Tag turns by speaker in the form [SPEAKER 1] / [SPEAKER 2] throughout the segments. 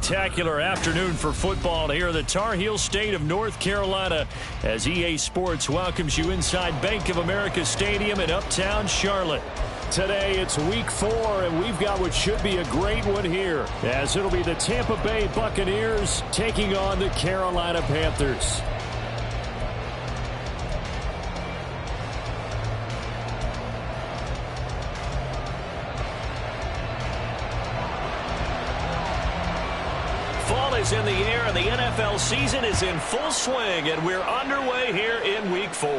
[SPEAKER 1] spectacular afternoon for football here in the Tar Heel state of North Carolina as EA Sports welcomes you inside Bank of America Stadium in uptown Charlotte. Today it's week 4, and we've got what should be a great one here, as it'll be the Tampa Bay Buccaneers taking on the Carolina Panthers. Fall is in the air, and the NFL season is in full swing, and we're underway here in week 4.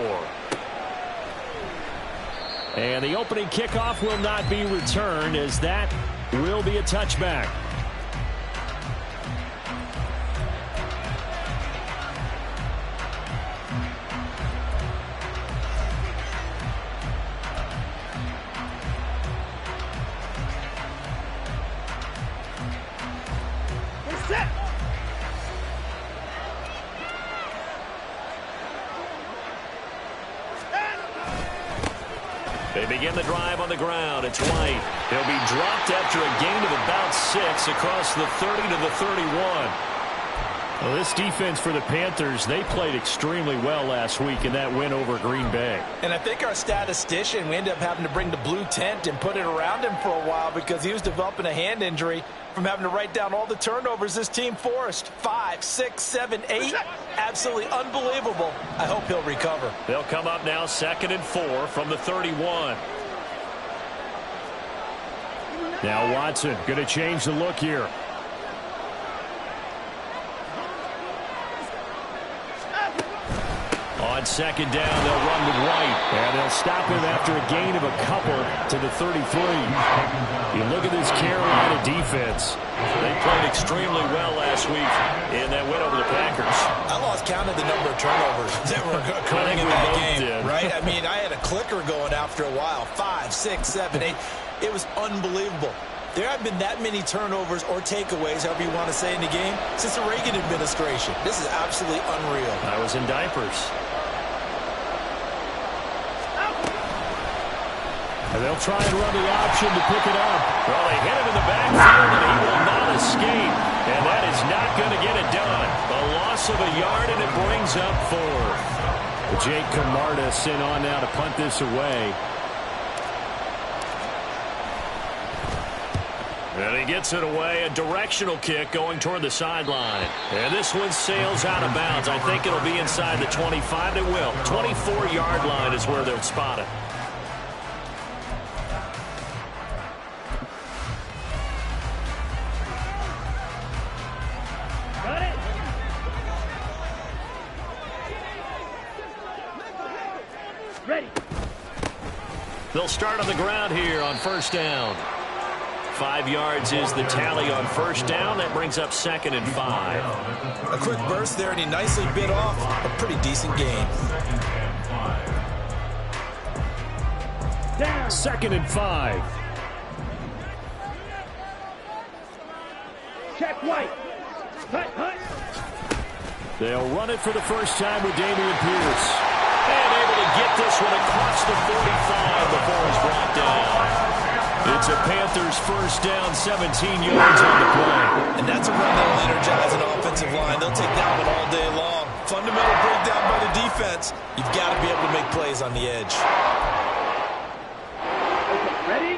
[SPEAKER 1] And the opening kickoff will not be returned, as that will be a touchback. They begin the drive on the ground. It's White. He'll be dropped after a gain of about 6 across the 30 to the 31. Well, this defense for the Panthers, they played extremely well last week in that win over Green Bay.
[SPEAKER 2] And I think our statistician, we ended up having to bring the blue tent and put it around him for a while because he was developing a hand injury from having to write down all the turnovers this team forced. 5, 6, 7, 8. Absolutely unbelievable. I hope he'll recover.
[SPEAKER 1] They'll come up now 2nd and 4 from the 31. Now Watson going to change the look here. On 2nd down, they'll run with White. And they'll stop him after a gain of a couple to the 33. You look at this Carolina defense. They played extremely well last week in that win over the Packers.
[SPEAKER 2] I lost count of the number of turnovers that were occurring in that game, right? I mean, I had a clicker going after a while. 5, 6, 7, 8. It was unbelievable. There have been that many turnovers or takeaways, however you want to say, in the game since the Reagan administration. This is absolutely unreal.
[SPEAKER 1] I was in diapers. And they'll try and run the option to pick it up. Well, they hit him in the backfield, and he will not escape. And that is not going to get it done. A loss of a yard, and it brings up 4. Jake Camarda sent on now to punt this away. And he gets it away, a directional kick going toward the sideline. And this one sails out of bounds. I think it'll be inside the 25. It will. 24-yard line is where they'll spot it.
[SPEAKER 3] Got it. Ready.
[SPEAKER 1] They'll start on the ground here on 1st down. 5 yards is the tally on 1st down. That brings up 2nd and 5.
[SPEAKER 2] A quick burst there, and he nicely bit off a pretty decent gain.
[SPEAKER 1] 2nd and 5.
[SPEAKER 3] Check White. Hut, hut.
[SPEAKER 1] They'll run it for the first time with Dameon Pierce. And able to get this one across the 45 before he's brought down. It's a Panthers 1st down, 17 yards on the play.
[SPEAKER 2] And that's a run that'll energize an offensive line. They'll take that one all day long. Fundamental breakdown by the defense. You've got to be able to make plays on the edge.
[SPEAKER 3] Okay, ready?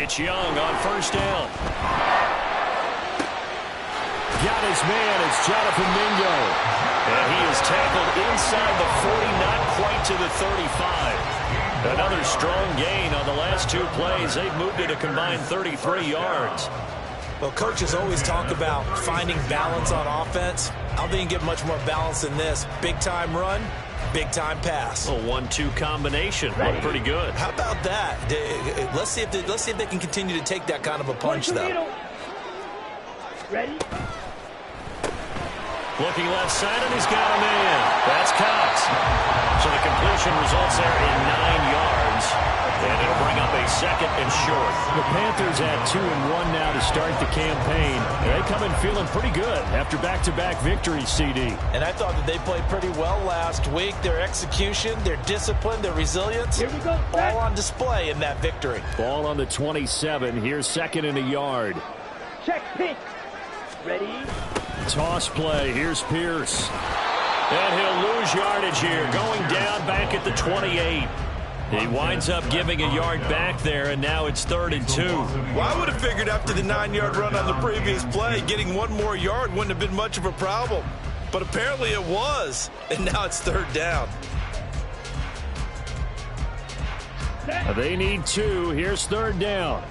[SPEAKER 1] It's Young on 1st down. Got his man. It's Jonathan Mingo. And he is tackled inside the 40, not quite to the 35. Another strong gain on the last 2 plays. They've moved it a combined 33 yards.
[SPEAKER 2] Well, coaches always talk about finding balance on offense. I don't think you can get much more balance than this. Big-time run, big-time pass.
[SPEAKER 1] A 1-2 combination. Looked pretty good.
[SPEAKER 2] How about that? Let's see if they can continue to take that kind of a punch, though.
[SPEAKER 3] Ready?
[SPEAKER 1] Looking left side, and he's got a man. That's Cox. So the completion results there in 9 yards. And it'll bring up a second and short. The Panthers at 2-1 now to start the campaign. They come in feeling pretty good after back-to-back victories, CD.
[SPEAKER 2] And I thought that they played pretty well last week. Their execution, their discipline, their resilience,
[SPEAKER 3] Here we go.
[SPEAKER 2] all on display in that victory.
[SPEAKER 1] Ball on the 27. Here's second and a yard.
[SPEAKER 3] Check pink. Ready?
[SPEAKER 1] Toss play. Here's Pierce. And he'll lose yardage here. Going down back at the 28. He winds up giving a yard back there, and now it's 3rd and 2.
[SPEAKER 2] Well, I would have figured after the 9-yard run on the previous play, getting one more yard wouldn't have been much of a problem. But apparently it was, and now it's 3rd down.
[SPEAKER 1] They need 2. Here's 3rd down.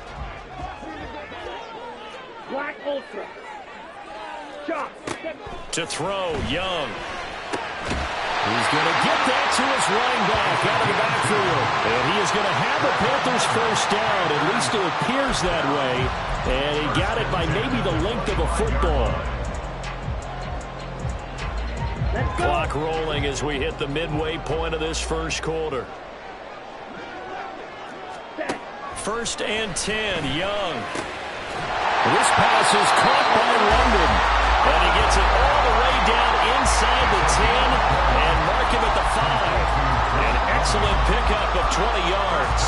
[SPEAKER 3] Black Ultra. Chop.
[SPEAKER 1] To throw, Young. He's going to get that to his running back out of the backfield. And he is going to have the Panthers first down. At least it appears that way. And he got it by maybe the length of a football. Clock rolling as we hit the midway point of this first quarter. 1st and 10, Young. This pass is caught by London. And he gets it all the way down inside the 10 and mark him at the 5. An excellent pickup of 20 yards.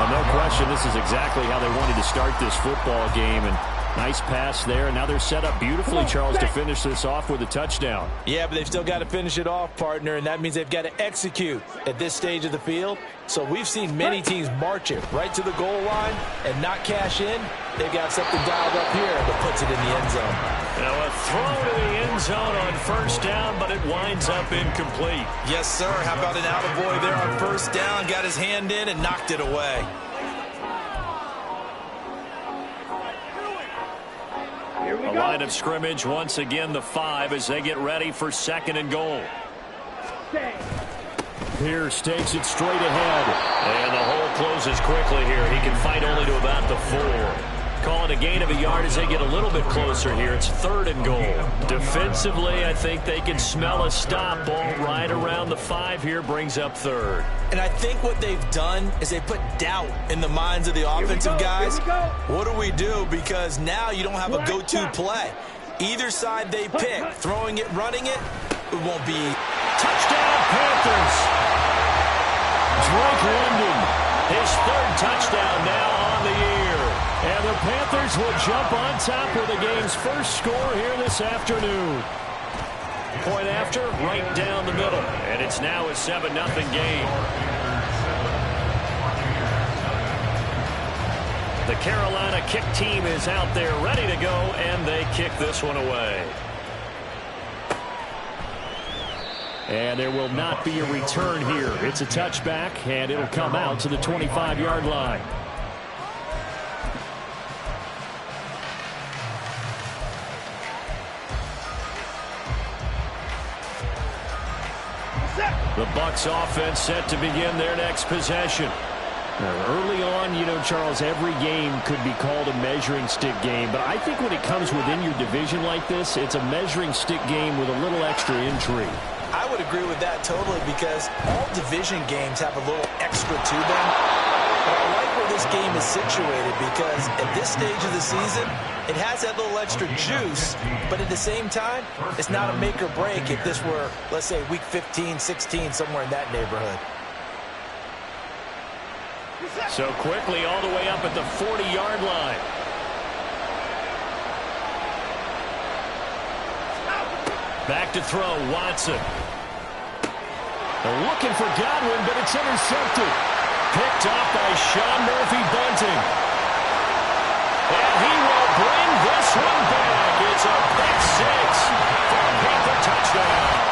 [SPEAKER 1] Well, no question, this is exactly how they wanted to start this football game. And nice pass there. And now they're set up beautifully, Charles, to finish this off with a touchdown.
[SPEAKER 2] Yeah, but they've still got to finish it off, partner, and that means they've got to execute at this stage of the field. So we've seen many teams march it right to the goal line and not cash in. They've got something dialed up here that puts it in the end zone.
[SPEAKER 1] Now a throw to the end zone on 1st down, but it winds up incomplete.
[SPEAKER 2] Yes, sir. How about an attaboy there on 1st down? Got his hand in and knocked it away.
[SPEAKER 3] Here we
[SPEAKER 1] A
[SPEAKER 3] go.
[SPEAKER 1] line of scrimmage once again the 5 as they get ready for 2nd and goal.
[SPEAKER 3] Stay.
[SPEAKER 1] Pierce takes it straight ahead. And the hole closes quickly here. He can fight only to about the 4. Call it a gain of a yard as they get a little bit closer here. It's 3rd and goal. Defensively, I think they can smell a stop. Ball right around the 5 here brings up 3rd.
[SPEAKER 2] And I think what they've done is they put doubt in the minds of the offensive guys. What do we do? Because now you don't have a go-to play. Either side they pick, throwing it, running it, it won't be.
[SPEAKER 1] Touchdown, Panthers. Drake London, his 3rd touchdown now on the year. And the Panthers will jump on top with the game's first score here this afternoon. Point after, right down the middle. And it's now a 7-0 game. The Carolina kick team is out there ready to go, and they kick this one away. And there will not be a return here. It's a touchback, and it'll come out to the 25-yard line. The Bucs offense set to begin their next possession. Now, early on, you know, Charles, every game could be called a measuring stick game. But I think when it comes within your division like this, it's a measuring stick game with a little extra intrigue.
[SPEAKER 2] I would agree with that totally because all division games have a little extra to them. But I like where this game is situated because at this stage of the season, it has that little extra juice, but at the same time, it's not a make or break if this were, let's say, week 15, 16, somewhere in that neighborhood.
[SPEAKER 1] So quickly all the way up at the 40-yard line. Back to throw, Watson. They're looking for Godwin, but it's intercepted. Picked up by Sean Murphy-Bunting. And he will bring this one back. It's a pick 6 for a Panther touchdown.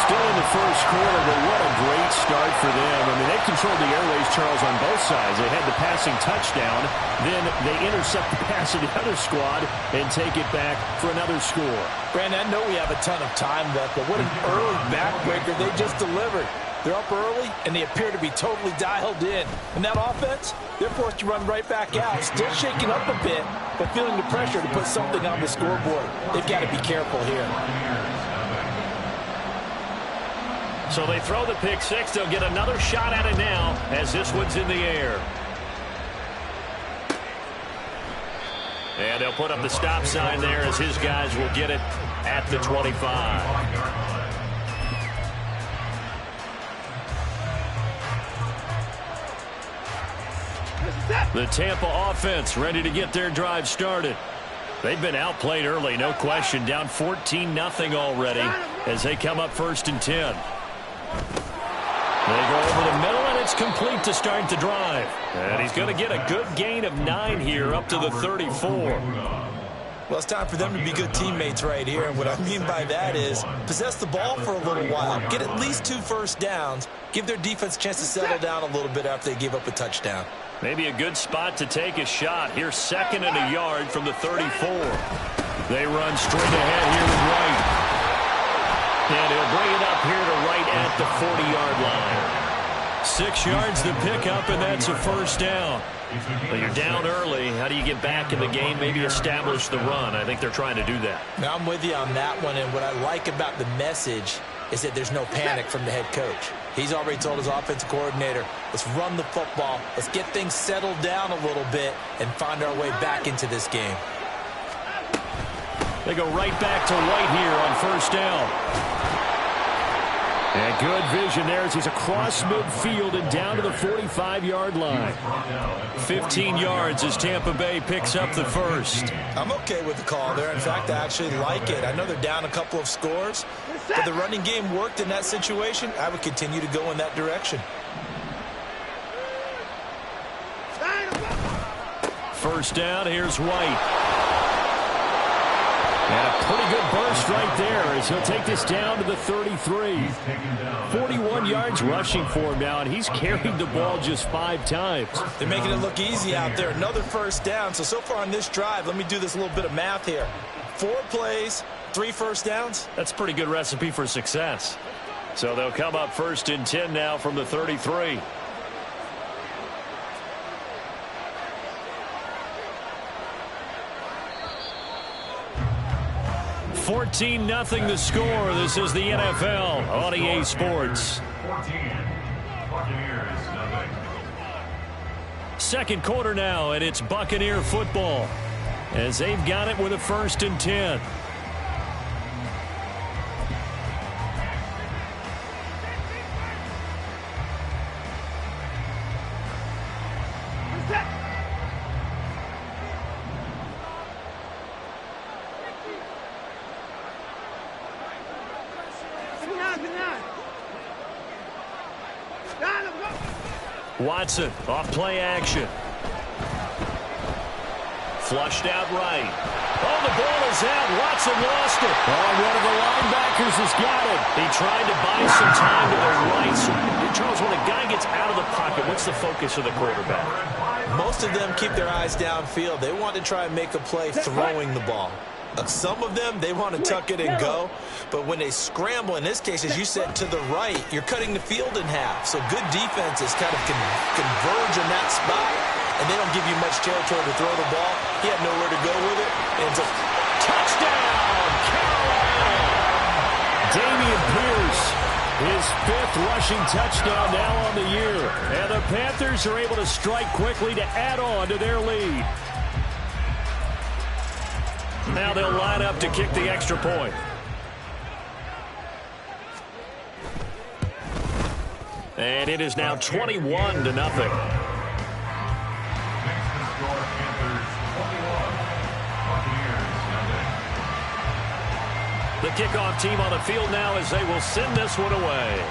[SPEAKER 1] Still in the first quarter, but what a great start for them. I mean, they controlled the airways, Charles, on both sides. They had the passing touchdown. Then they intercept the pass of the other squad and take it back for another score.
[SPEAKER 2] Brandon, I know we have a ton of time left, but what an early backbreaker they just delivered. They're up early, and they appear to be totally dialed in. And that offense, they're forced to run right back out. Still shaking up a bit, but feeling the pressure to put something on the scoreboard. They've got to be careful here.
[SPEAKER 1] So So they throw the pick six. They'll get another shot at it now as this one's in the air. And they'll put up the stop sign there as his guys will get it at the 25. The Tampa offense ready to get their drive started. They've been outplayed early, no question. Down 14-0 already as they come up 1st and 10. They go over the middle, and it's complete to start the drive. And he's going to get a good gain of 9 here up to the 34.
[SPEAKER 2] Well, it's time for them to be good teammates right here. And what I mean by that is possess the ball for a little while. Get at least 2 first downs. Give their defense a chance to settle down a little bit after they give up a touchdown.
[SPEAKER 1] Maybe a good spot to take a shot. Here's 2nd and a yard from the 34. They run straight ahead here with Wright. And he'll bring it up here to right at the 40-yard line. 6 yards to pick up, and that's a first down. But you're down early. How do you get back in the game? Maybe establish the run. I think they're trying to do that.
[SPEAKER 2] Now, I'm with you on that one, and what I like about the message is that there's no panic from the head coach. He's already told his offensive coordinator, let's run the football, let's get things settled down a little bit and find our way back into this game.
[SPEAKER 1] They go right back to White here on first down. And good vision there as he's across midfield and down to the 45-yard line. 15 yards as Tampa Bay picks up the first.
[SPEAKER 2] I'm okay with the call there. In fact, I actually like it. I know they're down a couple of scores, but the running game worked in that situation. I would continue to go in that direction.
[SPEAKER 1] First down, here's White. And a pretty good burst right there as he'll take this down to the 33. 41 yards rushing for him now, and he's carried the ball just 5 times.
[SPEAKER 2] They're making it look easy out there. Another first down. So far on this drive, let me do this little bit of math here. 4 plays, 3 first downs.
[SPEAKER 1] That's a pretty good recipe for success. So they'll come up 1st and 10 now from the 33. 14-0 the score. This is the NFL on EA Sports.
[SPEAKER 4] 14. Buccaneers, nothing.
[SPEAKER 1] Second quarter now, and it's Buccaneer football as they've got it with a 1st and 10. Watson off play action. Flushed out right. Oh, the ball is out. Watson lost it. Oh, one of the linebackers has got it. He tried to buy some time to the right. So, Charles, when a guy gets out of the pocket, what's the focus of the quarterback?
[SPEAKER 2] Most of them keep their eyes downfield. They want to try and make a play throwing the ball. Some of them, they want to tuck it and go. But when they scramble, in this case, as you said, to the right, you're cutting the field in half. So good defenses kind of converge in that spot, and they don't give you much territory to throw the ball. He had nowhere to go with it. And it's a touchdown, Carolina!
[SPEAKER 1] Dameon Pierce, his 5th rushing touchdown now on the year. And the Panthers are able to strike quickly to add on to their lead. Now they'll line up to kick the extra point. And it is now 21-0. The kickoff team on the field now as they will send this one away.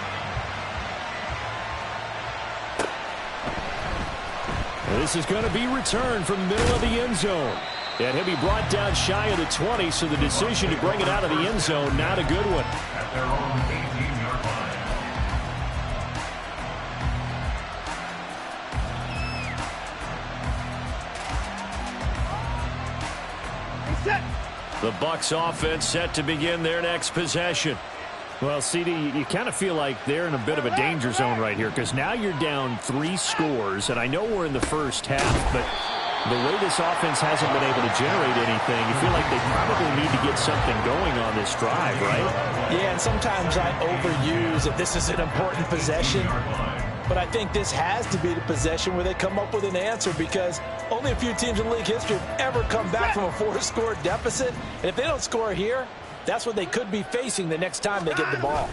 [SPEAKER 1] This is going to be returned from the middle of the end zone. And he'll be brought down shy of the 20, so the decision to bring it out of the end zone, not a good one.
[SPEAKER 4] At their own 18-yard line.
[SPEAKER 1] The Bucs offense set to begin their next possession. Well, CD, you kind of feel like they're in a bit of a danger zone right here because now you're down 3 scores, and I know we're in the first half, but The way this offense hasn't been able to generate anything, you feel like they probably need to get something going on this drive, right?
[SPEAKER 2] Yeah, and sometimes I overuse that this is an important possession. But I think this has to be the possession where they come up with an answer, because only a few teams in league history have ever come back from a 4-score deficit. And if they don't score here, that's what they could be facing the next time they get the ball.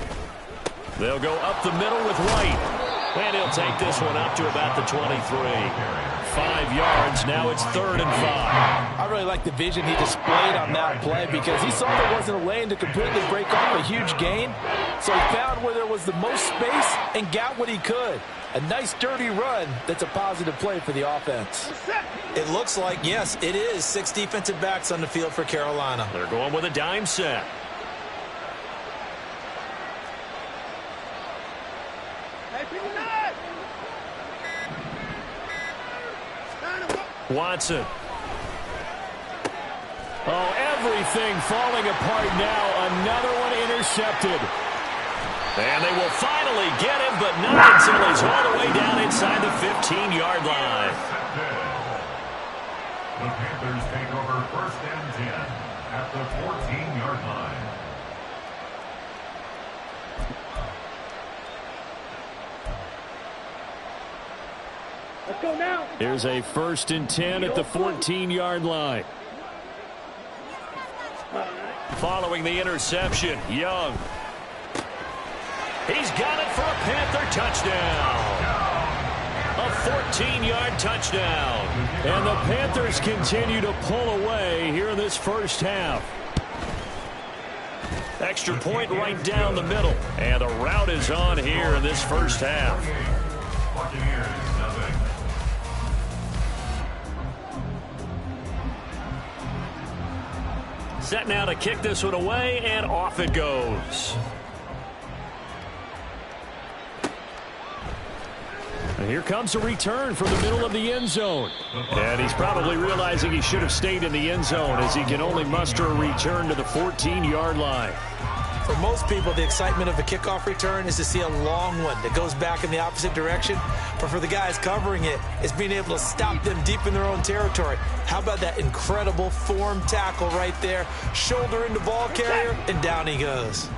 [SPEAKER 1] They'll go up the middle with White. And he'll take this one up to about the 23. 5 yards. Now it's 3rd and 5.
[SPEAKER 2] I really like the vision he displayed on that play, because he saw there wasn't a lane to completely break off a huge gain. So he found where there was the most space and got what he could. A nice, dirty run that's a positive play for the offense. It looks like, yes, it is 6 defensive backs on the field for Carolina.
[SPEAKER 1] They're going with a dime set. Watson. Oh, everything falling apart now. Another one intercepted. And they will finally get him, but not until he's all the way down inside the 15-yard line.
[SPEAKER 4] The Panthers take over 1st and 10 at the 14-yard line.
[SPEAKER 3] Let's go now.
[SPEAKER 1] Here's a 1st and 10 at the 14-yard line. Following the interception, Young. He's got it for a Panther touchdown. A 14-yard touchdown. And the Panthers continue to pull away here in this first half. Extra point right down the middle. And the route is on here in this first half.
[SPEAKER 4] Buccaneers, nothing.
[SPEAKER 1] Set now to kick this one away, and off it goes. And here comes a return from the middle of the end zone. And he's probably realizing he should have stayed in the end zone, as he can only muster a return to the 14-yard line.
[SPEAKER 2] For most people, the excitement of a kickoff return is to see a long one that goes back in the opposite direction. But for the guys covering it, it's being able to stop them deep in their own territory. How about that incredible form tackle right there? Shoulder into ball carrier, and down he goes.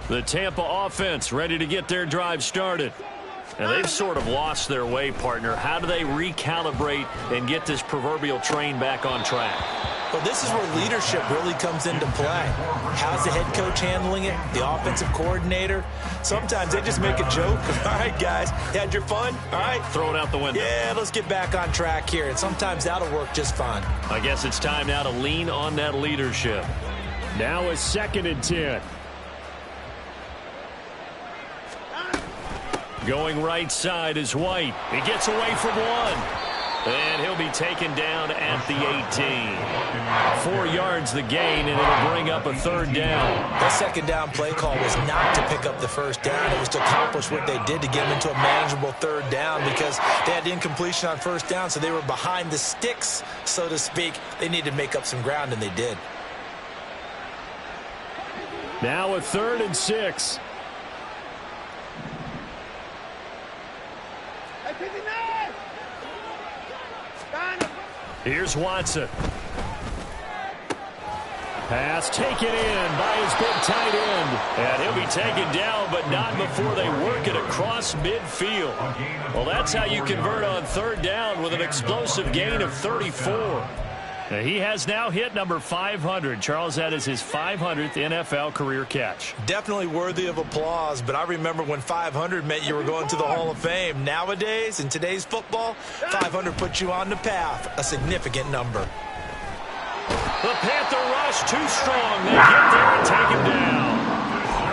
[SPEAKER 1] The Tampa offense ready to get their drive started. And they've sort of lost their way, partner. How do they recalibrate and get this proverbial train back on track?
[SPEAKER 2] Well, this is where leadership really comes into play. How's the head coach handling it? The offensive coordinator? Sometimes they just make a joke. All right, guys, you had your fun? All right.
[SPEAKER 1] Throw it out the window.
[SPEAKER 2] Yeah, let's get back on track here. And sometimes that'll work just fine.
[SPEAKER 1] I guess it's time now to lean on that leadership. Now a 2nd and 10. Going right side is White. He gets away from one. And he'll be taken down at the 18. 4 yards the gain, and it'll bring up a 3rd down.
[SPEAKER 2] That 2nd down play call was not to pick up the 1st down. It was to accomplish what they did to get them into a manageable 3rd down, because they had incompletion on 1st down, so they were behind the sticks, so to speak. They needed to make up some ground, and they did.
[SPEAKER 1] Now a 3rd and 6. Here's Watson. Pass taken in by his big tight end. And he'll be taken down, but not before they work it across midfield. Well, that's how you convert on 3rd down, with an explosive gain of 34. Now, he has now hit number 500. Charles, that is his 500th NFL career catch.
[SPEAKER 2] Definitely worthy of applause, but I remember when 500 meant you were going to the Hall of Fame. Nowadays, in today's football, 500 puts you on the path, a significant number.
[SPEAKER 1] The Panther rush too strong. They get there and take him down.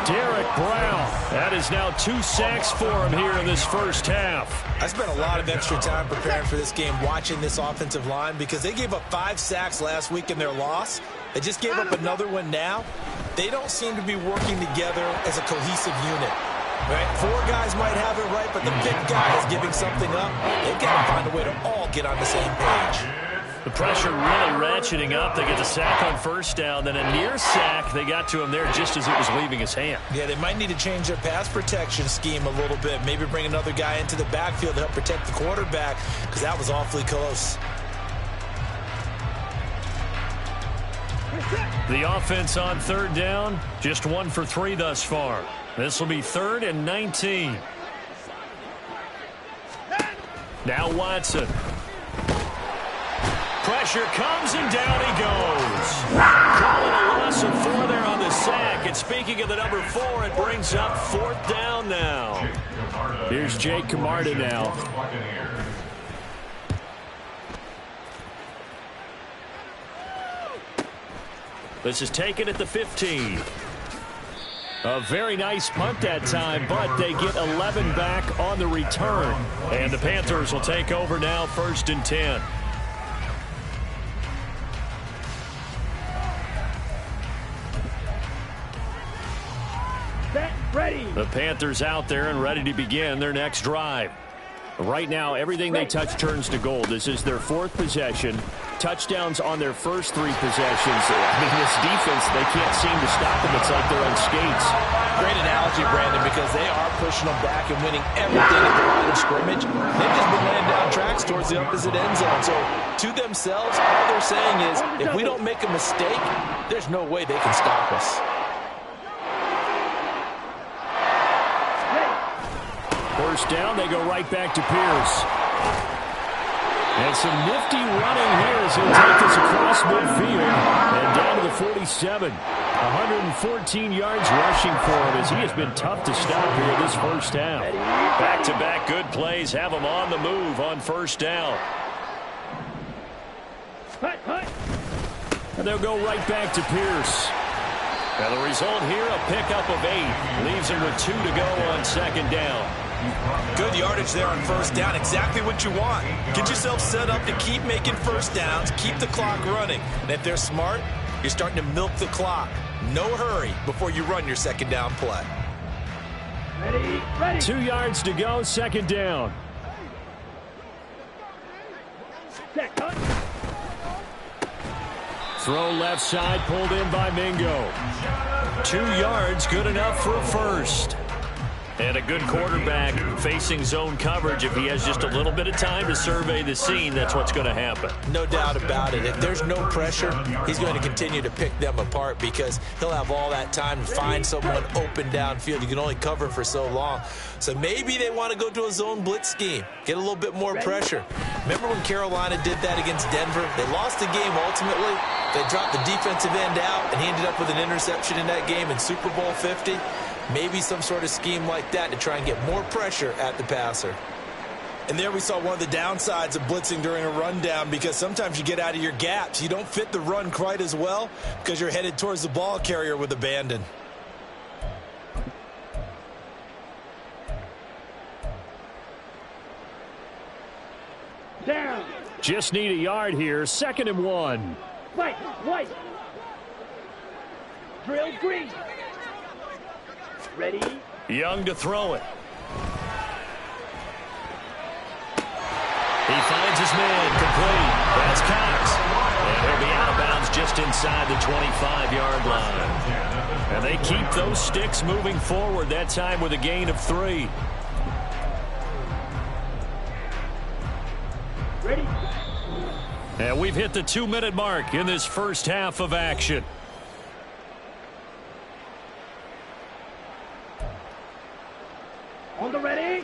[SPEAKER 1] Derek Brown. That is now 2 sacks for him here in this first half.
[SPEAKER 2] I spent a lot of extra time preparing for this game, watching this offensive line, because they gave up 5 sacks last week in their loss. They just gave up another one now. They don't seem to be working together as a cohesive unit. Right? 4 guys might have it right, but the 5th guy is giving something up. They've got to find a way to all get on the same page.
[SPEAKER 1] The pressure really ratcheting up. They get the sack on 1st down, then a near sack. They got to him there just as it was leaving his hand.
[SPEAKER 2] Yeah, they might need to change their pass protection scheme a little bit. Maybe bring another guy into the backfield to help protect the quarterback, because that was awfully close.
[SPEAKER 1] The offense on third down, just 1 for 3 thus far. This will be 3rd and 19. Now Watson. Pressure comes and down he goes. Calling a loss of 4 there on the sack. And speaking of the number 4, it brings up 4th down now. Here's Jake Camarda now. This is taken at the 15. A very nice punt that time, but they get 11 back on the return. And the Panthers will take over now, 1st and 10.
[SPEAKER 3] Ready.
[SPEAKER 1] The Panthers out there and ready to begin their next drive. Right now, everything they touch turns to gold. This is their 4th possession. Touchdowns on their first 3 possessions. I mean, this defense, they can't seem to stop them. It's like they're on skates.
[SPEAKER 2] Great analogy, Brandon, because they are pushing them back and winning everything at the line of scrimmage. They've just been laying down tracks towards the opposite end zone. So, to themselves, all they're saying is, if we don't make a mistake, there's no way they can stop us.
[SPEAKER 1] First down, they go right back to Pierce. And some nifty running here as he'll take us across midfield and down to the 47. 114 yards rushing for him as he has been tough to stop here this first half. Back-to-back good plays have him on the move on first down. And they'll go right back to Pierce. And the result here, a pickup of 8. Leaves him with 2 to go on 2nd down.
[SPEAKER 2] Good yardage there on first down. Exactly what you want. Get yourself set up to keep making first downs, keep the clock running. And if they're smart, you're starting to milk the clock. No hurry before you run your 2nd down play.
[SPEAKER 3] Ready.
[SPEAKER 1] 2 yards to go, 2nd down. Throw left side, pulled in by Mingo. 2 yards, good enough for a first. And a good quarterback facing zone coverage. If he has just a little bit of time to survey the scene, that's what's going to happen.
[SPEAKER 2] No doubt about it. If there's no pressure, he's going to continue to pick them apart because he'll have all that time to find someone open downfield. You can only cover for so long. So maybe they want to go to a zone blitz scheme, get a little bit more pressure. Remember when Carolina did that against Denver? They lost the game ultimately. They dropped the defensive end out, and he ended up with an interception in that game in Super Bowl 50. Maybe some sort of scheme like that to try and get more pressure at the passer. And there we saw one of the downsides of blitzing during a rundown because sometimes you get out of your gaps. You don't fit the run quite as well because you're headed towards the ball carrier with abandon.
[SPEAKER 3] Down.
[SPEAKER 1] Just need a yard here. 2nd and 1.
[SPEAKER 3] White. Drill green. Ready.
[SPEAKER 1] Young to throw it. He finds his man complete. That's Cox. And he'll be out of bounds just inside the 25-yard line. And they keep those sticks moving forward, that time with a gain of 3.
[SPEAKER 3] Ready.
[SPEAKER 1] And we've hit the 2-minute mark in this first half of action.
[SPEAKER 3] On the ready.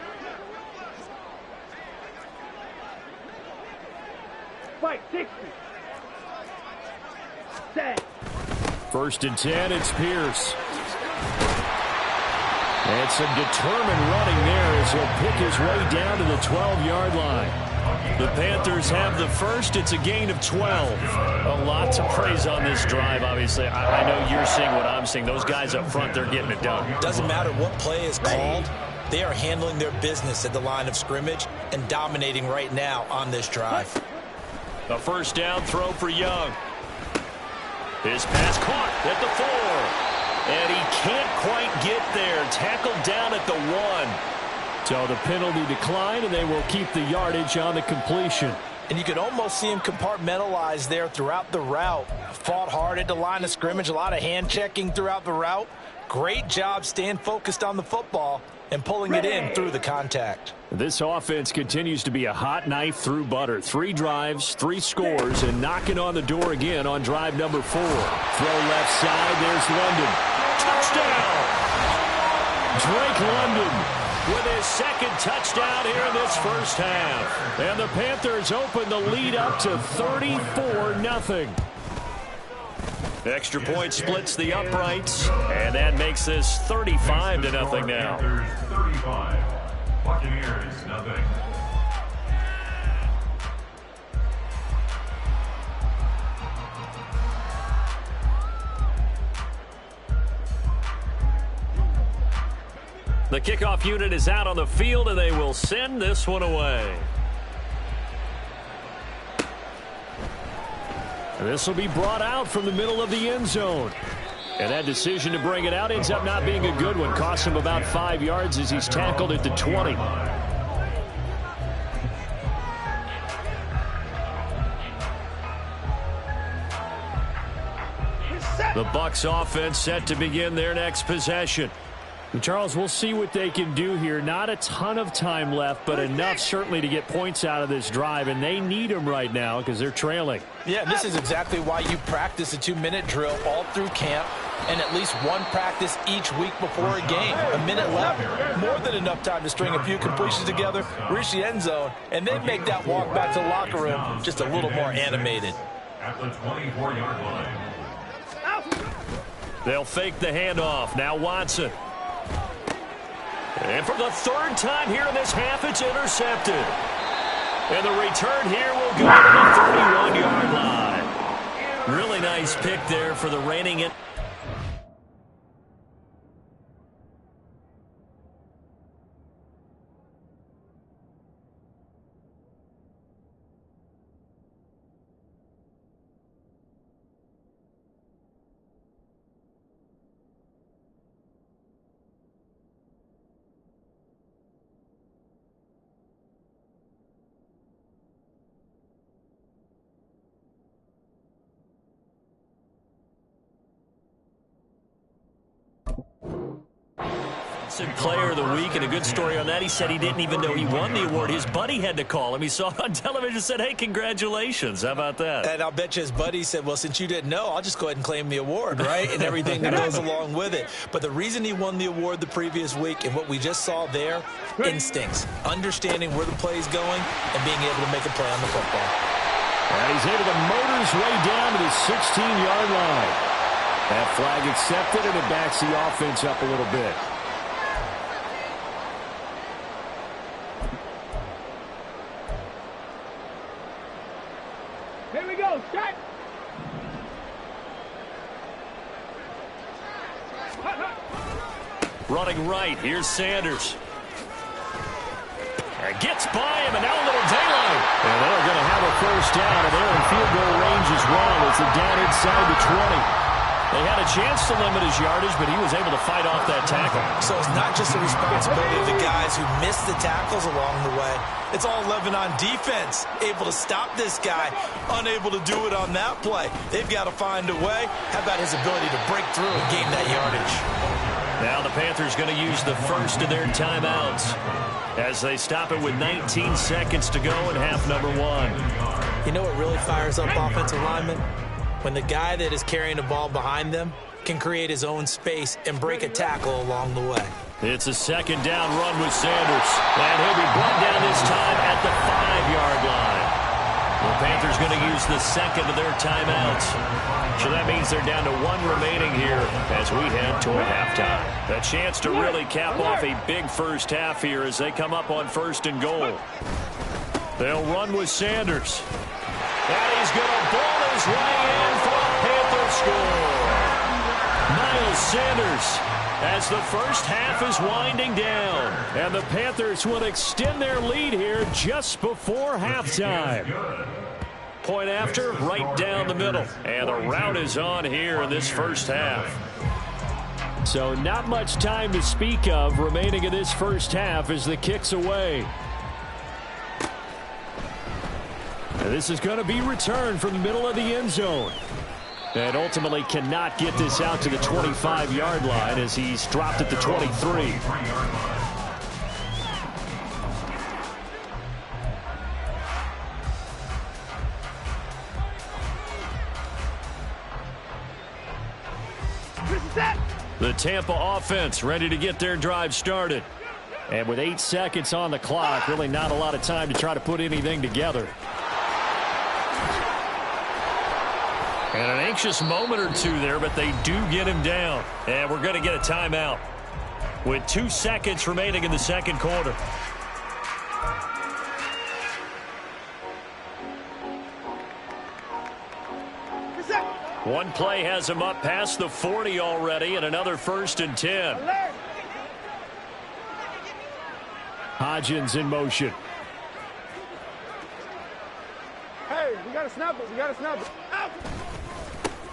[SPEAKER 3] Fight 60. Set.
[SPEAKER 1] 1st and 10, it's Pierce. And some determined running there as he'll pick his way down to the 12-yard line. The Panthers have the first. It's a gain of 12. A lot to praise on this drive, obviously. I know you're seeing what I'm seeing. Those guys up front, they're getting it done.
[SPEAKER 2] Doesn't matter what play is called. They are handling their business at the line of scrimmage and dominating right now on this drive.
[SPEAKER 1] A first down throw for Young. His pass caught at the 4. And he can't quite get there. Tackled down at the 1. So the penalty declined, and they will keep the yardage on the completion.
[SPEAKER 2] And you could almost see him compartmentalize there throughout the route. Fought hard at the line of scrimmage. A lot of hand checking throughout the route. Great job staying focused on the football and pulling it in through the contact.
[SPEAKER 1] This offense continues to be a hot knife through butter. 3 drives, 3 scores, and knocking on the door again on drive number 4. Throw left side. There's London. Touchdown! Drake London with his second touchdown here in this first half. And the Panthers open the lead up to 34-0. Extra point splits the uprights, and that makes this 35-0 now.
[SPEAKER 4] Panthers 35, Buccaneers 0.
[SPEAKER 1] The kickoff unit is out on the field, and they will send this one away. And this will be brought out from the middle of the end zone. And that decision to bring it out ends up not being a good one. Costs him about 5 yards as he's tackled at the 20. The Bucs offense set to begin their next possession. Charles, we'll see what they can do here. Not a ton of time left, but enough certainly to get points out of this drive, and they need them right now because they're trailing.
[SPEAKER 2] Yeah, this is exactly why you practice a 2-minute drill all through camp and at least one practice each week before a game. A minute left, more than enough time to string a few completions together, reach the end zone, and then make that walk back to the locker room just a little more animated.
[SPEAKER 4] At the 24-yard line.
[SPEAKER 1] They'll fake the handoff. Now Watson. And for the 3rd time here in this half, it's intercepted. And the return here will go to the 31-yard line. Really nice pick there for the reigning. Player of the week, and a good story on that. He said he didn't even know he won the award. His buddy had to call him. He saw it on television and said, hey, congratulations. How about that?
[SPEAKER 2] And I'll bet you his buddy said, well, since you didn't know, I'll just go ahead and claim the award, right? And everything that goes along with it. But the reason he won the award the previous week and what we just saw there, instincts, understanding where the play is going and being able to make a play on the football.
[SPEAKER 1] And he's able to motor his way down to the 16-yard line. That flag accepted, and it backs the offense up a little bit.
[SPEAKER 3] Here we go, start.
[SPEAKER 1] Running right, here's Sanders. And gets by him, and now a little daylight. And they're going to have a first down, and they're in field goal range as well. It's a down inside the 20. They had a chance to limit his yardage, but he was able to fight off that tackle.
[SPEAKER 2] So it's not just the responsibility of the guys who missed the tackles along the way. It's all 11 on defense, able to stop this guy, unable to do it on that play. They've got to find a way. How about his ability to break through and gain that yardage?
[SPEAKER 1] Now the Panthers going to use the first of their timeouts as they stop it with 19 seconds to go in half number 1.
[SPEAKER 2] You know what really fires up offensive linemen? When the guy that is carrying the ball behind them can create his own space and break a tackle along the way.
[SPEAKER 1] It's a second down run with Sanders. And he'll be brought down this time at the 5-yard line. The Panthers going to use the second of their timeouts. So that means they're down to 1 remaining here as we head toward halftime. A chance to really cap off a big first half here as they come up on 1st and goal. They'll run with Sanders. And he's going to ball his way in for a Panther score. Miles Sanders as the first half is winding down. And the Panthers will extend their lead here just before halftime. Point after, right down the middle. And the route is on here in this first half. So not much time to speak of remaining in this first half as the kick's away. And this is going to be returned from the middle of the end zone. And ultimately cannot get this out to the 25-yard line as he's dropped at the 23. The Tampa offense ready to get their drive started. And with 8 seconds on the clock, really not a lot of time to try to put anything together. And an anxious moment or two there, but they do get him down. And we're going to get a timeout with 2 seconds remaining in the second quarter. One play has him up past the 40 already, and another 1st and 10. Hodgins in motion.
[SPEAKER 3] Hey, we got to snap it. We got to snap it. Out.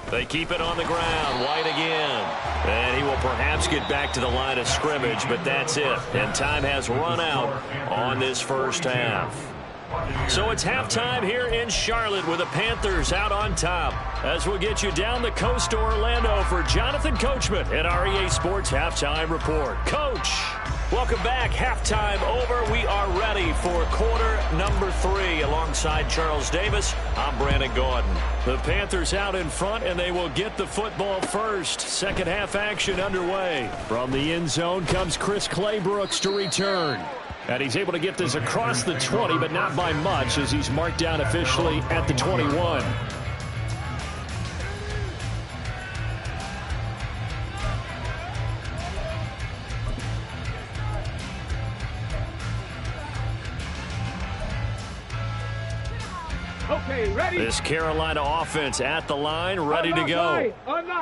[SPEAKER 1] They keep it on the ground. White again. And he will perhaps get back to the line of scrimmage, but that's it. And time has run out on this first half. So it's halftime here in Charlotte with the Panthers out on top. As we'll get you down the coast to Orlando for Jonathan Coachman at our EA Sports Halftime Report. Coach, welcome back. Halftime over. We are ready for quarter number 3. Alongside Charles Davis, I'm Brandon Gordon. The Panthers out in front, and they will get the football first. Second half action underway. From the end zone comes Chris Claybrooks to return. And he's able to get this across the 20, but not by much, as he's marked down officially at the 21.
[SPEAKER 3] Okay, ready?
[SPEAKER 1] This Carolina offense at the line, ready to go.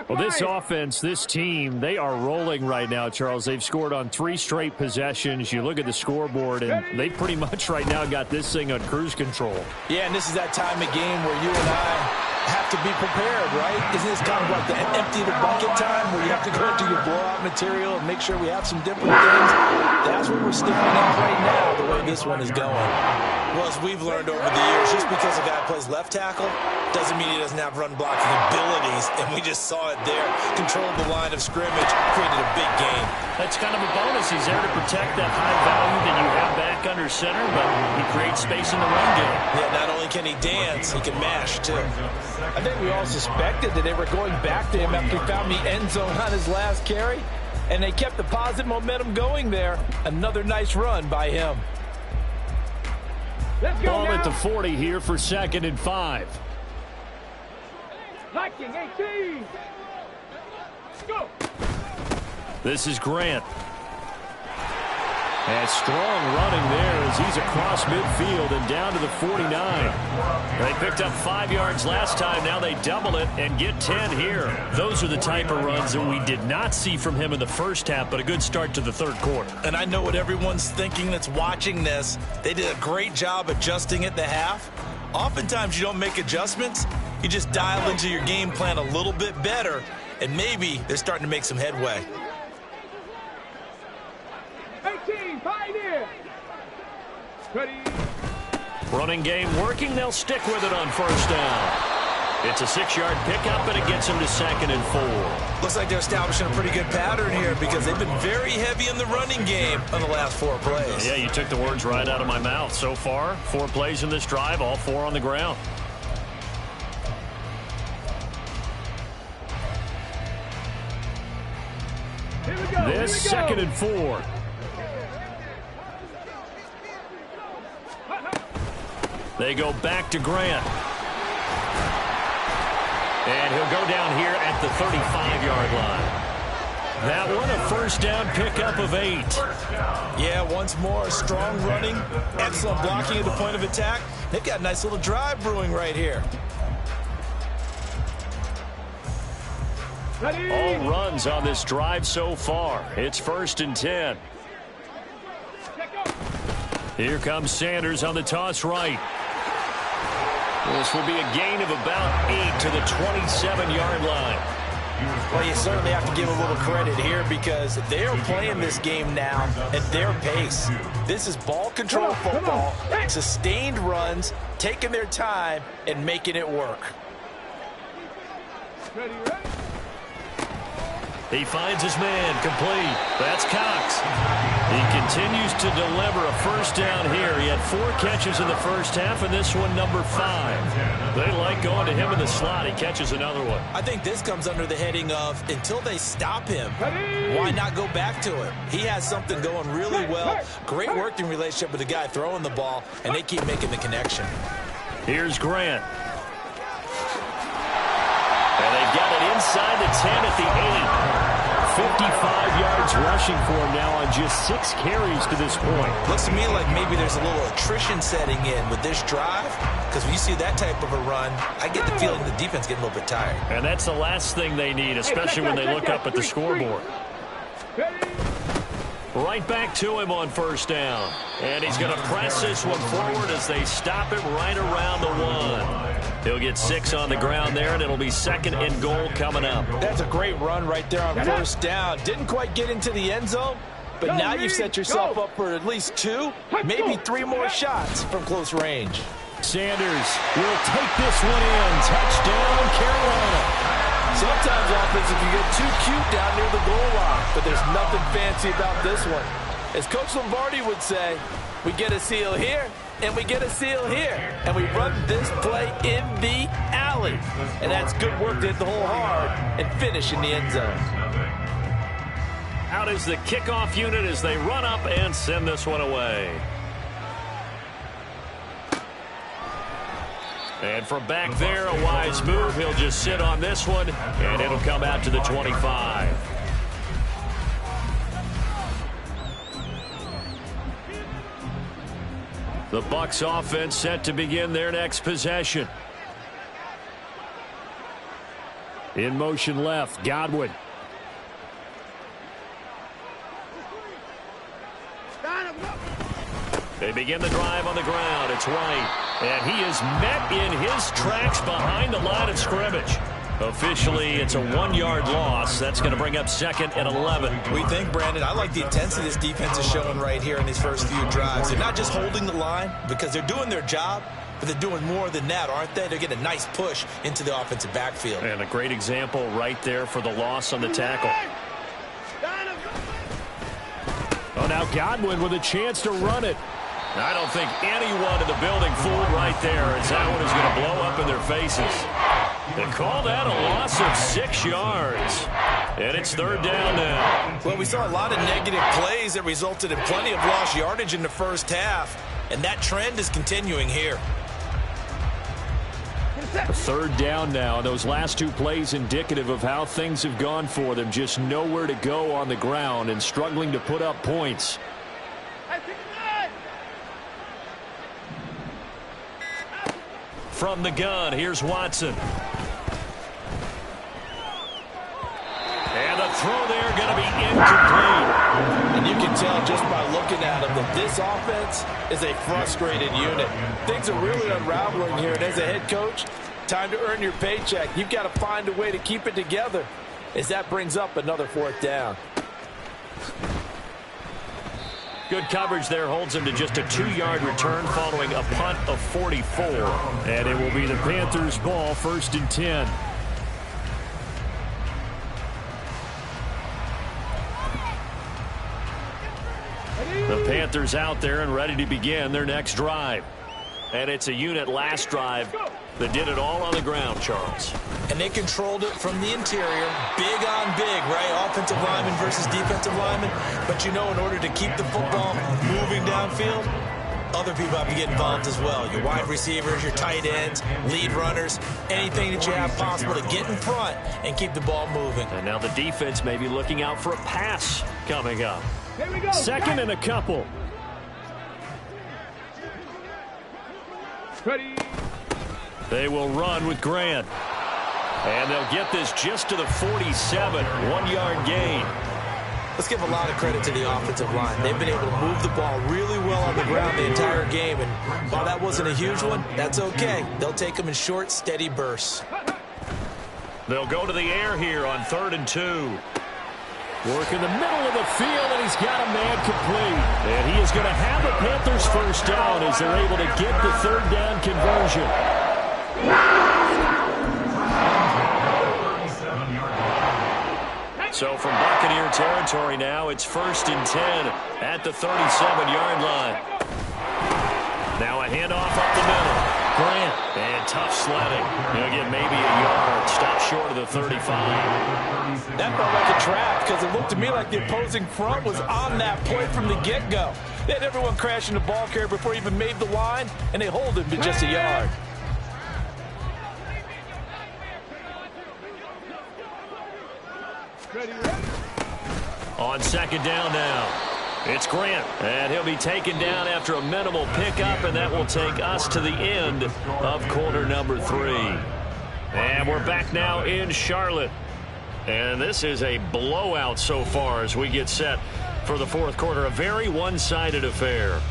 [SPEAKER 1] Well, this offense, this team, they are rolling right now, Charles. They've scored on 3 straight possessions. You look at the scoreboard, and they pretty much right now got this thing on cruise control.
[SPEAKER 2] Yeah, and this is that time of game where you and I have to be prepared, right? Isn't this kind of like the empty the bucket time where you have to go into your blowout material and make sure we have some different things? That's what we're sticking at right now, the way this one is going. Well, as we've learned over the years, just because a guy plays left tackle doesn't mean he doesn't have run blocking abilities, and we just saw it there. Controlled the line of scrimmage, created a big gain. That's kind of a bonus. He's there to protect that high value that you have back under center, but he creates space in the run game. Yeah, not only can he dance, he can mash, too. I think we all suspected that they were going back to him after he found the end zone on his last carry, and they kept the positive momentum going there. Another nice run by him.
[SPEAKER 3] Let's go
[SPEAKER 1] Ball
[SPEAKER 3] now.
[SPEAKER 1] at the 40 here for 2nd and 5.
[SPEAKER 3] Liking 18. Go.
[SPEAKER 1] This is Grant. And strong running there as he's across midfield and down to the 49. They picked up 5 yards last time. Now they double it and get 10 here. Those are the type of runs that we did not see from him in the first half, but a good start to the third quarter.
[SPEAKER 2] And I know what everyone's thinking that's watching this. They did a great job adjusting at the half. Oftentimes you don't make adjustments. You just dial into your game plan a little bit better, and maybe they're starting to make some headway.
[SPEAKER 3] 18, pioneer. Ready.
[SPEAKER 1] Running game working. They'll stick with it on first down. It's a 6-yard pickup, and it gets them to 2nd and 4.
[SPEAKER 2] Looks like they're establishing a pretty good pattern here because they've been very heavy in the running game on the last 4 plays.
[SPEAKER 1] Yeah, you took the words right out of my mouth. So far, 4 plays in this drive, all 4 on the ground.
[SPEAKER 3] Here we go.
[SPEAKER 1] This 2nd and 4. They go back to Grant. And he'll go down here at the 35-yard line. That one, a first down pickup of 8.
[SPEAKER 2] Yeah, once more, strong running, excellent blocking at the point of attack. They've got a nice little drive brewing right here.
[SPEAKER 3] Ready.
[SPEAKER 1] All runs on this drive so far. It's 1st and 10. Here comes Sanders on the toss right. This will be a gain of about 8 to the 27-yard line.
[SPEAKER 2] Well, you certainly have to give a little credit here because they're playing this game now at their pace. This is ball control football, sustained runs, taking their time, and making it work.
[SPEAKER 1] He finds his man, complete. That's Cox. He continues to deliver a first down here. He had 4 catches in the first half, and this one number 5. They like going to him in the slot. He catches another one.
[SPEAKER 2] I think this comes under the heading of until they stop him, why not go back to it? He has something going really well. Great working relationship with the guy throwing the ball, and they keep making the connection.
[SPEAKER 1] Here's Grant. And they've got it inside the 10 at the 8. 55 yards rushing for him now on just 6 carries to this point.
[SPEAKER 2] Looks to me like maybe there's a little attrition setting in with this drive, because when you see that type of a run, I get the feeling the defense getting a little bit tired.
[SPEAKER 1] And that's the last thing they need, especially when they look up at the scoreboard. Right back to him on first down. And he's going to press this one forward as they stop it right around the 1. He'll get 6 on the ground there, and it'll be 2nd and goal coming up.
[SPEAKER 2] That's a great run right there on first down. Didn't quite get into the end zone, but now you've set yourself up for at least 2, maybe 3 more shots from close range.
[SPEAKER 1] Sanders will take this one in. Touchdown, Carolina.
[SPEAKER 5] Sometimes offenses can get too cute down near the goal line, but there's nothing fancy about this one. As Coach Lombardi would say, we get a seal here, and we get a seal here, and we run this play in the alley. And that's good work to hit the hole hard and finish in the end zone.
[SPEAKER 1] Out is the kickoff unit as they run up and send this one away. And from back there, a wise move. He'll just sit on this one, and it'll come out to the 25. The Bucs offense set to begin their next possession. In motion left, Godwin. They begin the drive on the ground. It's White. And he is met in his tracks behind the line of scrimmage. Officially, it's a 1-yard loss. That's going to bring up 2nd and 11.
[SPEAKER 2] We think, Brandon, I like the intensity this defense is showing right here in these first few drives. They're not just holding the line because they're doing their job, but they're doing more than that, aren't they? They're getting a nice push into the offensive backfield.
[SPEAKER 1] And a great example right there for the loss on the tackle. Oh, now Godwin with a chance to run it. I don't think anyone in the building fooled right there, as that one is going to blow up in their faces. They call that a loss of 6 yards. And it's 3rd down now.
[SPEAKER 2] Well, we saw a lot of negative plays that resulted in plenty of lost yardage in the first half. And that trend is continuing here.
[SPEAKER 1] 3rd down now. Those last 2 plays indicative of how things have gone for them. Just nowhere to go on the ground and struggling to put up points. From the gun, here's Watson. And the throw there going to be incomplete.
[SPEAKER 5] And you can tell just by looking at them that this offense is a frustrated unit. Things are really unraveling here, and as a head coach, time to earn your paycheck. You've got to find a way to keep it together as that brings up another 4th down.
[SPEAKER 1] Good coverage there holds him to just a 2-yard return following a punt of 44. And it will be the Panthers' ball, 1st and 10. The Panthers out there and ready to begin their next drive. And it's a unit last drive that did it all on the ground, Charles.
[SPEAKER 2] And they controlled it from the interior, big on big, right? Offensive lineman versus defensive lineman. But you know, in order to keep the football moving downfield, other people have to get involved as well. Your wide receivers, your tight ends, lead runners, anything that you have possible to get in front and keep the ball moving.
[SPEAKER 1] And now the defense may be looking out for a pass coming up. 2nd and a couple.
[SPEAKER 3] Ready.
[SPEAKER 1] They will run with Grant. And they'll get this just to the 47. 1-yard gain.
[SPEAKER 2] Let's give a lot of credit to the offensive line. They've been able to move the ball really well on the ground the entire game. And while that wasn't a huge one, that's okay. They'll take them in short, steady bursts.
[SPEAKER 1] They'll go to the air here on 3rd and 2. Work in the middle of the field, and he's got a man complete. And he is going to have the Panthers' 1st down as they're able to get the 3rd down conversion. So from Buccaneer territory now, it's 1st and 10 at the 37-yard line. Now a handoff up the middle. Grant, and tough sledding. He'll get maybe a yard, stop short of the 35.
[SPEAKER 5] That felt like a trap because it looked to me like the opposing front was on that play from the get-go. They had everyone crashing the ball carrier before he even made the line, and they hold him to just a yard.
[SPEAKER 1] On 2nd down now. It's Grant, and he'll be taken down after a minimal pickup, and that will take us to the end of quarter number 3. And we're back now in Charlotte. And this is a blowout so far as we get set for the 4th quarter. A very one-sided affair.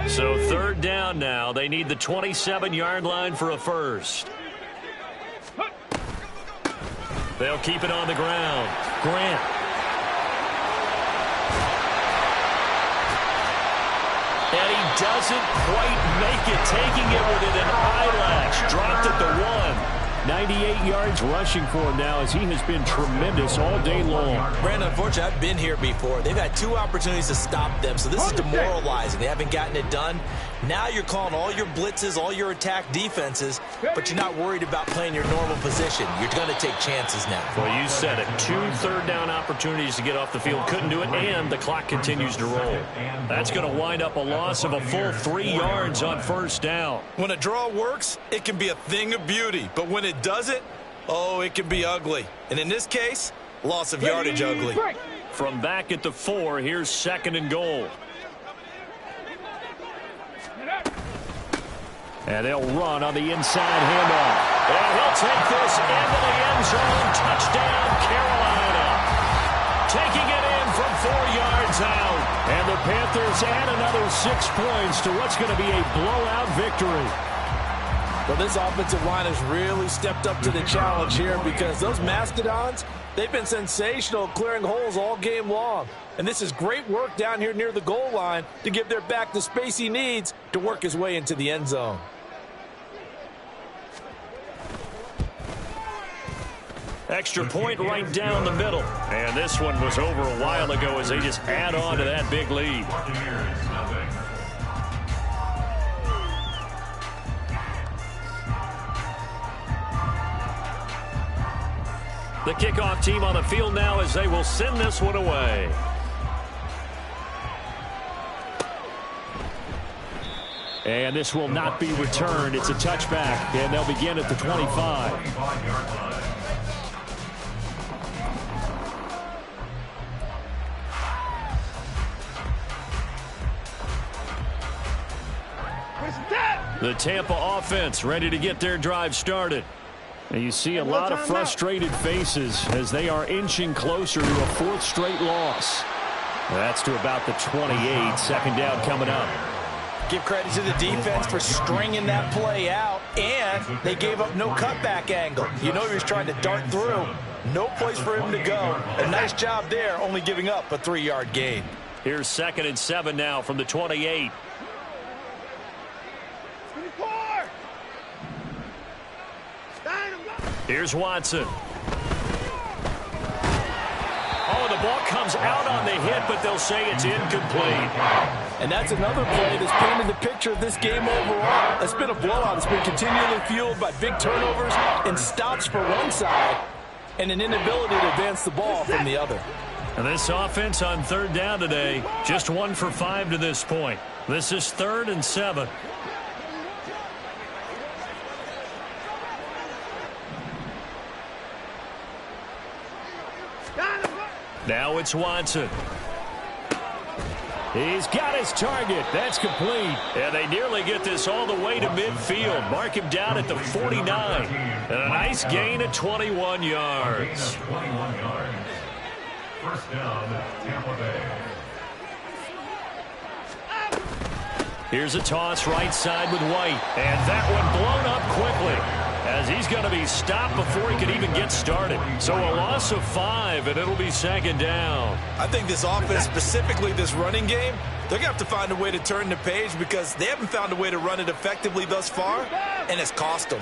[SPEAKER 1] So 3rd down now. They need the 27-yard line for a first. They'll keep it on the ground. Grant. And he doesn't quite make it, taking it within an eyelash. Dropped at the 1. 98 yards rushing for him now as he has been tremendous all day long.
[SPEAKER 2] Brandon, unfortunately, I've been here before. They've had 2 opportunities to stop them, so this is demoralizing. They haven't gotten it done. Now you're calling all your blitzes, all your attack defenses, but you're not worried about playing your normal position. You're going to take chances now.
[SPEAKER 1] Well, you said it. 2 third-down opportunities to get off the field. Couldn't do it, and the clock continues to roll. That's going to wind up a loss of a full 3 yards on 1st down.
[SPEAKER 2] When a draw works, it can be a thing of beauty, but when it doesn't, oh, it can be ugly. And in this case, loss of yardage ugly.
[SPEAKER 1] From back at the 4, here's 2nd and goal. And they'll run on the inside handoff. And he'll take this into the end zone. Touchdown, Carolina. Taking it in from 4 yards out. And the Panthers add another 6 points to what's going to be a blowout victory.
[SPEAKER 5] Well, this offensive line has really stepped up to the challenge here because those Mastodons, they've been sensational clearing holes all game long. And this is great work down here near the goal line to give their back the space he needs to work his way into the end zone.
[SPEAKER 1] Extra point right down the middle. And this one was over a while ago as they just add on to that big lead. The kickoff team on the field now as they will send this one away. And this will not be returned. It's a touchback, and they'll begin at the 25. The Tampa offense ready to get their drive started. And you see a lot of frustrated faces as they are inching closer to a 4th straight loss. That's to about the 28. 2nd down coming up.
[SPEAKER 2] Give credit to the defense for stringing that play out, and they gave up no cutback angle. You know he was trying to dart through. No place for him to go. A nice job there, only giving up a 3-yard gain.
[SPEAKER 1] Here's 2nd and 7 now from the 28. Here's Watson. Oh, the ball comes out on the hit, but they'll say it's incomplete.
[SPEAKER 5] And that's another play that's painted the picture of this game overall. It's been a blowout. It's been continually fueled by big turnovers and stops for one side and an inability to advance the ball from the other.
[SPEAKER 1] And this offense on 3rd down today, just 1 for 5 to this point. This is 3rd and 7. Now it's Watson. He's got his target. That's complete. And they nearly get this all the way to midfield. Mark him down at the 49. And a nice gain of 21 yards.
[SPEAKER 4] 21 yards. First down, Tampa Bay.
[SPEAKER 1] Here's a toss right side with White. And that one blown up quickly. as he's going to be stopped before he could even get started. So a loss of 5, and it'll be second down.
[SPEAKER 2] I think this offense, specifically this running game, they're going to have to find a way to turn the page because they haven't found a way to run it effectively thus far, and it's cost them.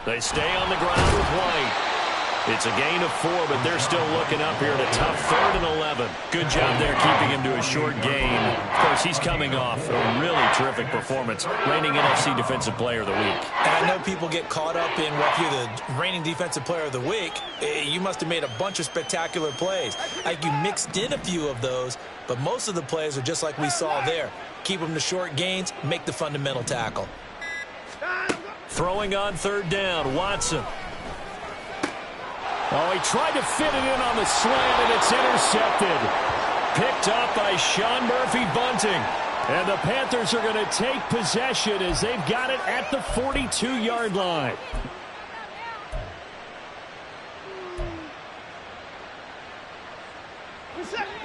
[SPEAKER 1] They stay on the ground with White. It's a gain of 4, but they're still looking up here at a tough 3rd and 11. Good job there keeping him to a short gain. Of course, he's coming off a really terrific performance, reigning NFC Defensive Player of the Week.
[SPEAKER 2] And I know people get caught up in, well, if you're the reigning Defensive Player of the Week, you must have made a bunch of spectacular plays. Like you mixed in a few of those, but most of the plays are just like we saw there. Keep them to short gains, make the fundamental tackle.
[SPEAKER 1] Throwing on 3rd down, Watson. Oh, he tried to fit it in on the slant, and it's intercepted. Picked up by Sean Murphy-Bunting. And the Panthers are going to take possession as they've got it at the 42-yard line.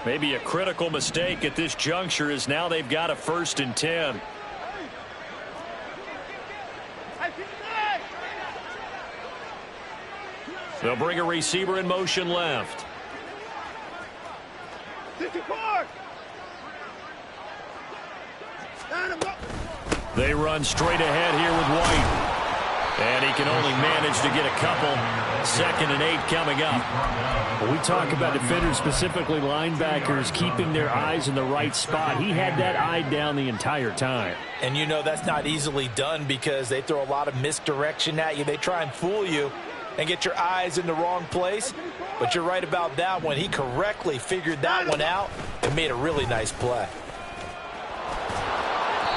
[SPEAKER 1] Maybe a critical mistake at this juncture as now they've got a 1st and 10. They'll bring a receiver in motion left. They run straight ahead here with White. And he can only manage to get a couple. 2nd and 8 coming up.
[SPEAKER 6] When we talk about defenders, specifically linebackers, keeping their eyes in the right spot, he had that eye down the entire time.
[SPEAKER 5] And you know that's not easily done because they throw a lot of misdirection at you. They try and fool you and get your eyes in the wrong place. But you're right about that one. He correctly figured that one out and made a really nice play.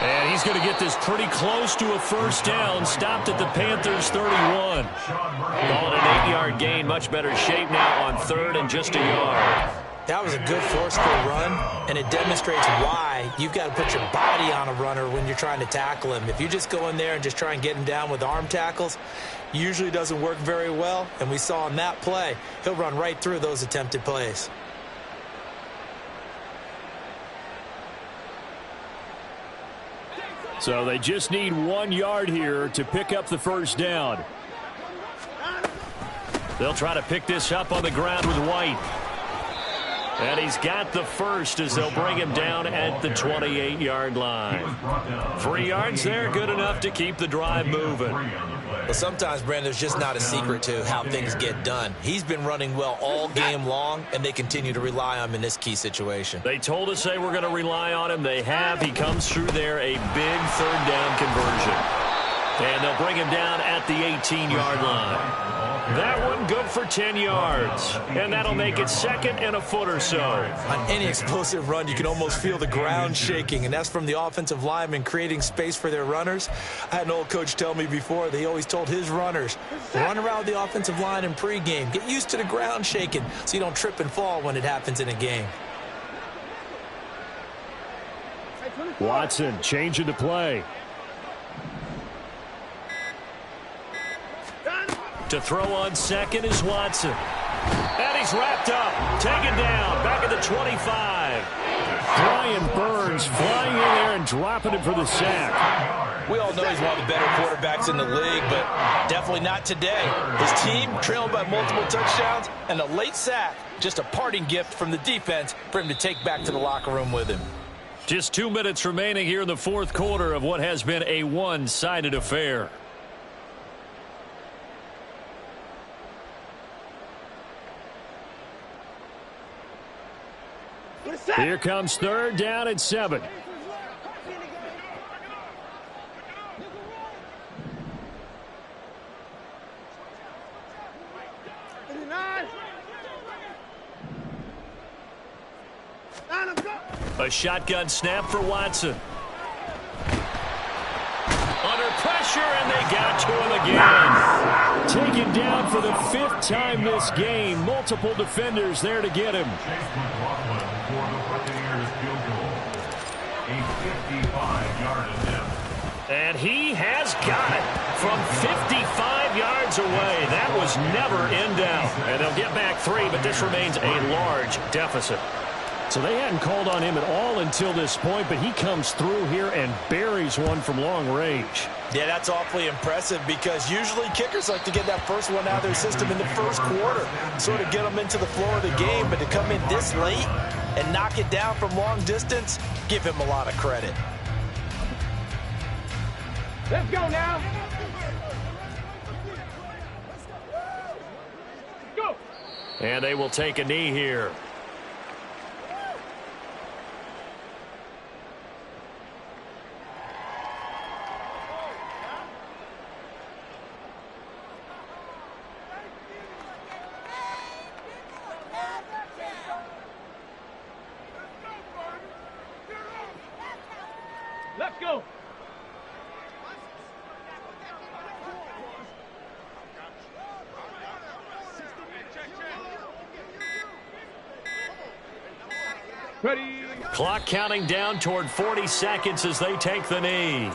[SPEAKER 1] And he's going to get this pretty close to a 1st down. Stopped at the Panthers' 31. Call it an 8-yard gain. Much better shape now on 3rd and just a yard.
[SPEAKER 2] That was a good forceful run, and it demonstrates why you've got to put your body on a runner when you're trying to tackle him. If you just go in there and just try and get him down with arm tackles, usually doesn't work very well, and we saw in that play, he'll run right through those attempted plays.
[SPEAKER 1] So they just need 1 yard here to pick up the 1st down. They'll try to pick this up on the ground with White. And he's got the 1st as they'll bring him down at the 28-yard line. 3 yards there, good enough to keep the drive moving.
[SPEAKER 2] But sometimes, Brandon, there's just not a secret to how things get done. He's been running well all game long, and they continue to rely on him in this key situation.
[SPEAKER 1] They told us they were going to rely on him. They have. He comes through there, a big 3rd down conversion. And they'll bring him down at the 18-yard line. That one good for 10 yards. And that'll make it 2nd and a foot or so.
[SPEAKER 2] On any explosive run, you can almost feel the ground shaking, and that's from the offensive linemen creating space for their runners. I had an old coach tell me before, they always told his runners, run around the offensive line in pregame. Get used to the ground shaking so you don't trip and fall when it happens in a game.
[SPEAKER 6] Watson changing the play.
[SPEAKER 1] To throw on 2nd is Watson. And he's wrapped up. Taken down. Back at the 25.
[SPEAKER 6] Brian Burns flying in there and dropping him for the sack.
[SPEAKER 5] We all know he's one of the better quarterbacks in the league, but definitely not today. His team trailed by multiple touchdowns, and a late sack, just a parting gift from the defense for him to take back to the locker room with him.
[SPEAKER 1] Just 2 minutes remaining here in the 4th quarter of what has been a one-sided affair.
[SPEAKER 6] Here comes 3rd down and 7.
[SPEAKER 1] A shotgun snap for Watson. Under pressure, and they got to him again.
[SPEAKER 6] Taken down for the 5th time this game. Multiple defenders there to get him.
[SPEAKER 1] And he has got it from 55 yards away. That was never in doubt. And they'll get back 3, but this remains a large deficit. So they hadn't called on him at all until this point, but he comes through here and buries one from long range.
[SPEAKER 2] Yeah, that's awfully impressive because usually kickers like to get that first one out of their system in the first quarter, sort of get them into the flow of the game, but to come in this late and knock it down from long distance, give him a lot of credit.
[SPEAKER 3] Let's go now. Go.
[SPEAKER 1] And they will take a knee here.
[SPEAKER 3] Let's go. Ready.
[SPEAKER 1] Clock counting down toward 40 seconds as they take the knee.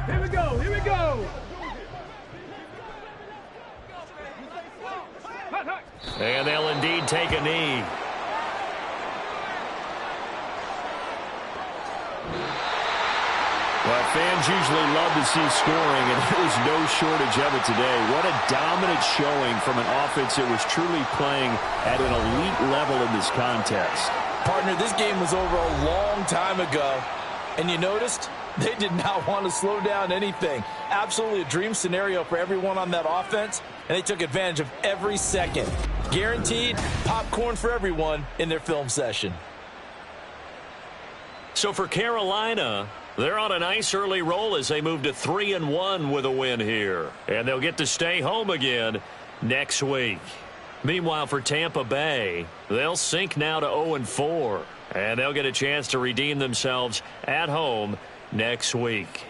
[SPEAKER 3] Here we go. Here we go. Hut, hut.
[SPEAKER 1] And they'll indeed take a knee. Well, fans usually love to see scoring, and there was no shortage of it today. What a dominant showing from an offense that was truly playing at an elite level in this contest.
[SPEAKER 5] Partner, this game was over a long time ago, and you noticed they did not want to slow down anything. Absolutely a dream scenario for everyone on that offense, and they took advantage of every second. Guaranteed popcorn for everyone in their film session.
[SPEAKER 1] So for Carolina, they're on a nice early roll as they move to 3-1 with a win here. And they'll get to stay home again next week. Meanwhile, for Tampa Bay, they'll sink now to 0-4. And they'll get a chance to redeem themselves at home next week.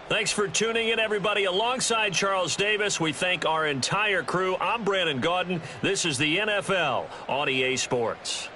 [SPEAKER 1] Thanks for tuning in, everybody. Alongside Charles Davis, we thank our entire crew. I'm Brandon Gaudin. This is the NFL on EA Sports.